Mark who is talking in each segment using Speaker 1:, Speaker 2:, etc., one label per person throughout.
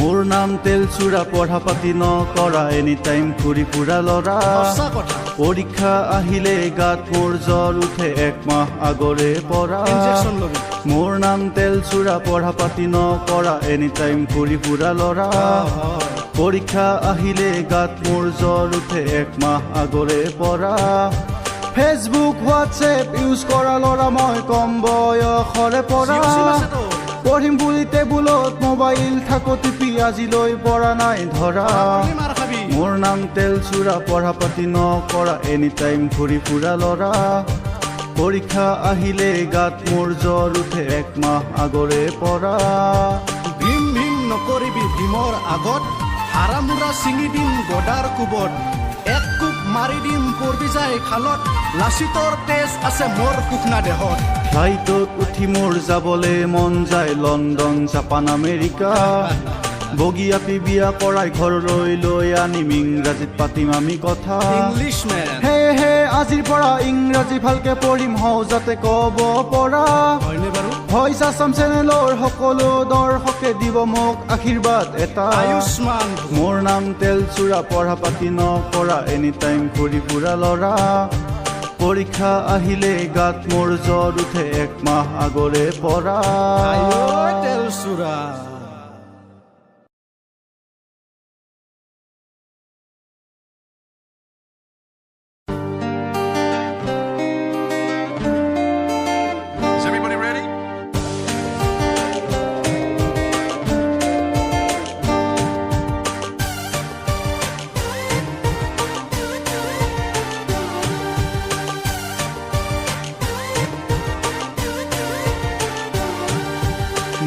Speaker 1: মোৰ নাম তেলচুৰা পঢ়া পাতি নকৰা এনি টাইম ঘূৰি ফুৰা ল'ৰা পৰীক্ষা আহিলে গাত মোৰ জ্বৰ উঠে এক মাহ আগৰে পৰা মোৰ নাম তেলচুৰা পঢ়া পাতি নকৰা এনি টাইম ঘূৰি ফুৰা ল'ৰা পৰীক্ষা আহিলে গাত মোৰ জ্বৰ উঠে এক মাহ আগৰে পৰা ফেচবুক হোৱাটছএপ ইউজ কৰা ল'ৰা মই কম বয়সৰে পৰা পঢ়িম বুলি টেবুলত মোবাইল থাকো টিপি আজিলৈ পৰা নাই ধৰা মোৰ নাম তেলচুৰা পঢ়া পাতি নকৰা এনি টাইম ঘূৰি ফুৰা ল'ৰা পৰীক্ষা আহিলে গাত মোৰ জ্বৰ উঠে এক মাহ আগৰে পৰা
Speaker 2: ভীম ভীম নকৰিবি ভীমৰ আগত হাৰামুৰা ছিঙি দিম গদাৰ কোবত এক কোব মাৰি দিম পৰবি যায় খালত লাচিতৰ তেজ আছে মোৰ শুকনা দেহত
Speaker 1: ফ্লাইটত উঠি মোৰ যাবলৈ মন যায় লণ্ডন জাপান আমেৰিকা বগী আপি বিয়া কৰাই ঘৰলৈ লৈ আনিম ইংৰাজীত পাতিম আমি কথা সেয়েহে আজিৰ পৰা ইংৰাজী ভালকে পঢ়িম হওঁ যাতে ক'ব পৰা ভইচ আছাম চেনেলৰ সকলো দৰ্শকে দিব মোক আশীৰ্বাদ এটা মোৰ নাম তেলচুৰা পঢ়া পাতি নকৰা এনি টাইম ঘূৰি ফুৰা ল'ৰা পৰীক্ষা আহিলে গাত মোৰ জ্বৰ উঠে এক মাহ আগৰে পৰা
Speaker 2: তেলচুৰা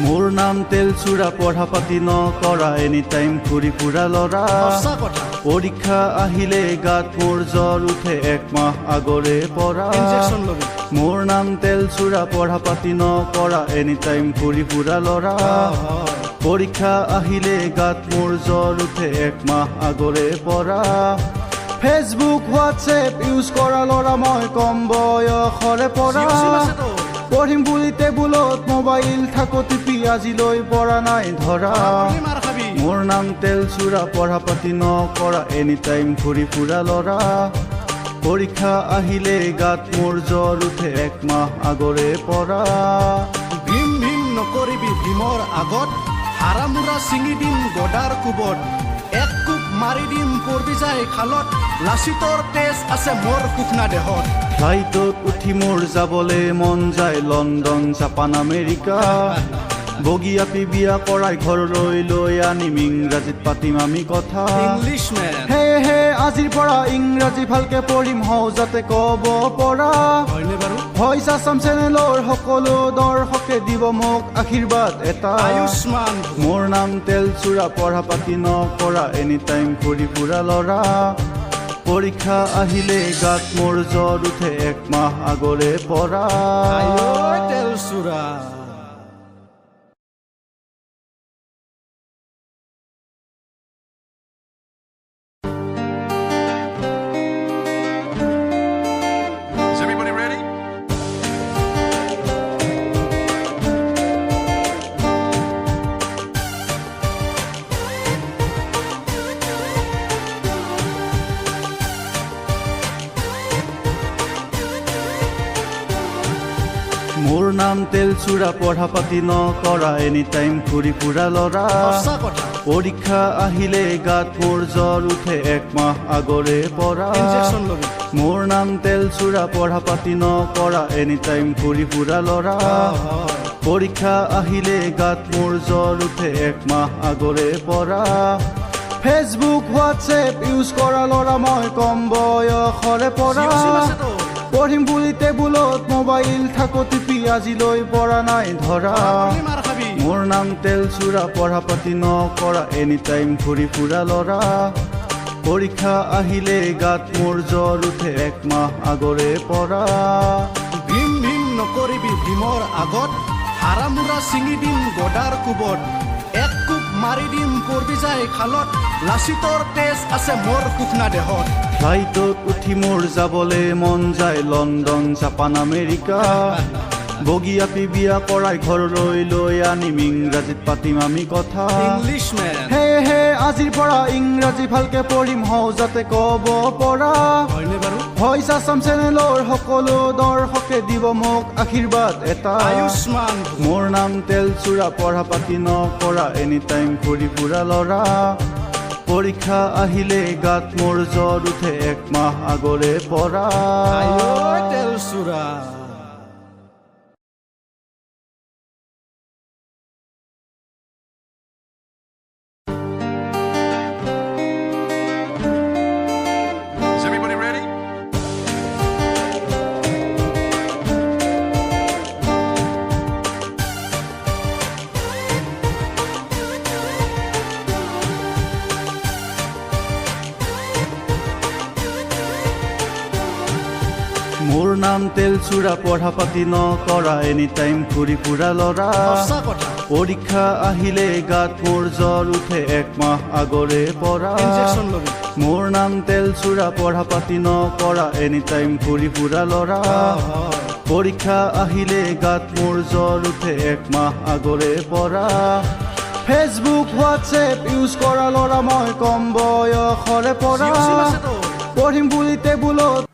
Speaker 1: মোৰ নাম তেলচুৰা পঢ়া পাতি নকৰা এনি টাইম ঘূৰি ফুৰা ল'ৰা পৰীক্ষা আহিলে গাত মোৰ জ্বৰ উঠে এক মাহ আগৰে পৰা মোৰ নাম তেলচুৰা পঢ়া পাতি নকৰা এনি টাইম ঘূৰি ফুৰা ল'ৰা পৰীক্ষা আহিলে গাত মোৰ জ্বৰ উঠে এক মাহ আগৰে পৰা ফেচবুক হোৱাটছএপ ইউজ কৰা ল'ৰা মই কম বয়সৰে পৰা পঢ়িম বুলি টেবুলত মোবাইল থাকো টিপি আজিলৈ পৰা নাই ধৰা মোৰ নাম তেলচুৰা পঢ়া পাতি নকৰা এনি টাইম ঘূৰি ফুৰা ল'ৰা পৰীক্ষা আহিলে গাত মোৰ জ্বৰ উঠে এক মাহ আগৰে পৰা
Speaker 2: ভীম ভীম নকৰিবি ভীমৰ আগত হাৰামুৰা ছিঙি দিম গদাৰ কোবত এক কোব মাৰি দিম পৰবি যায় খালত লাচিতৰ তেজ আছে মোৰ শুকনা দেহত
Speaker 1: ফ্লাইটত উঠি মোৰ যাবলৈ মন যায় লণ্ডন জাপান আমেৰিকা বগী আপি বিয়া কৰাই ঘৰলৈ লৈ আনিম ইংৰাজীত পাতিম আমি কথা সেয়েহে আজিৰ পৰা ইংৰাজী ভালকে পঢ়িম হওঁ যাতে ক'ব পৰা ভইচ আছাম চেনেলৰ সকলো দৰ্শকে দিব মোক আশীৰ্বাদ এটা মোৰ নাম তেলচুৰা পঢ়া পাতি নকৰা এনি টাইম ঘূৰি ফুৰা ল'ৰা পৰীক্ষা আহিলে গাত মোৰ জ্বৰ উঠে এক মাহ আগৰে পৰা
Speaker 2: তেলচুৰা
Speaker 1: মোৰ নাম তেলচুৰা পঢ়া পাতি নকৰা এনি টাইম ঘূৰি ফুৰা ল'ৰা পৰীক্ষা আহিলে গাত মোৰ জ্বৰ উঠে এক মাহ আগৰে পৰা মোৰ নাম তেলচুৰা পঢ়া পাতি নকৰা এনি টাইম ঘূৰি ফুৰা ল'ৰা পৰীক্ষা আহিলে গাত মোৰ জ্বৰ উঠে এক মাহ আগৰে পৰা ফেচবুক হোৱাটছএপ ইউজ কৰা ল'ৰা মই কম বয়সৰে পৰা পঢ়িম বুলি টেবুলত মোবাইল থাকো টিপি আজিলৈ পৰা নাই ধৰা মোৰ নাম তেলচুৰা পঢ়া পাতি নকৰা এনি টাইম ঘূৰি ফুৰা ল'ৰা পৰীক্ষা আহিলে গাত মোৰ জ্বৰ উঠে এক মাহ আগৰে পৰা
Speaker 2: ভীম ভীম নকৰিবি ভীমৰ আগত হাৰামুৰা ছিঙি দিম গদাৰ কোবত এক কোব মাৰি দিম পৰবি যায় খালত লাচিতৰ তেজ আছে মোৰ শুকনা দেহত
Speaker 1: ফ্লাইটত উঠি মোৰ যাবলৈ মন যায় লণ্ডন জাপান আমেৰিকা বগী আপি বিয়া কৰাই ঘৰলৈ লৈ আনিম ইংৰাজীত পাতিম আমি কথা
Speaker 2: ইংলিছমেন
Speaker 1: হে আজিৰ পৰা ইংৰাজী ভালকে পঢ়িম হওঁ যাতে ক'ব পৰা
Speaker 2: হয়নে বাৰু
Speaker 1: ভইচ আছাম চেনেলৰ সকলো দৰ্শকে দিব মোক আশীৰ্বাদ এটা
Speaker 2: আয়ুষ্মান
Speaker 1: মোৰ নাম তেলচুৰা পঢ়া পাতি নকৰা এনি টাইম ঘূৰি ফুৰা ল'ৰা পৰীক্ষা আহিলে গাত মোৰ জ্বৰ উঠে এক মাহ আগৰে পৰা
Speaker 2: আয়ৈ তেলচুৰা
Speaker 3: Is everybody ready?
Speaker 1: মোৰ নাম তেলচুৰা পঢ়া পাতি নকৰা এনি টাইম ঘূৰি ফুৰা ল'ৰা
Speaker 2: সঁচা কথা
Speaker 1: পৰীক্ষা আহিলে গাত মোৰ জ্বৰ উঠে এক মাহ আগৰে পৰা
Speaker 2: ইনজেকশ্যন ল'বি
Speaker 1: মোৰ নাম তেলচুৰা পঢ়া পাতি নকৰা এনি টাইম ঘূৰি ফুৰা ল'ৰা পৰীক্ষা আহিলে গাত মোৰ জ্বৰ উঠে এক মাহ আগৰে পৰা ফেচবুক হোৱাটছএপ ইউজ কৰা ল'ৰা মই কম বয়সৰে পৰা
Speaker 2: জিঅ' চিম আছে তোৰ?
Speaker 1: পঢ়িম বুলি টেবুলত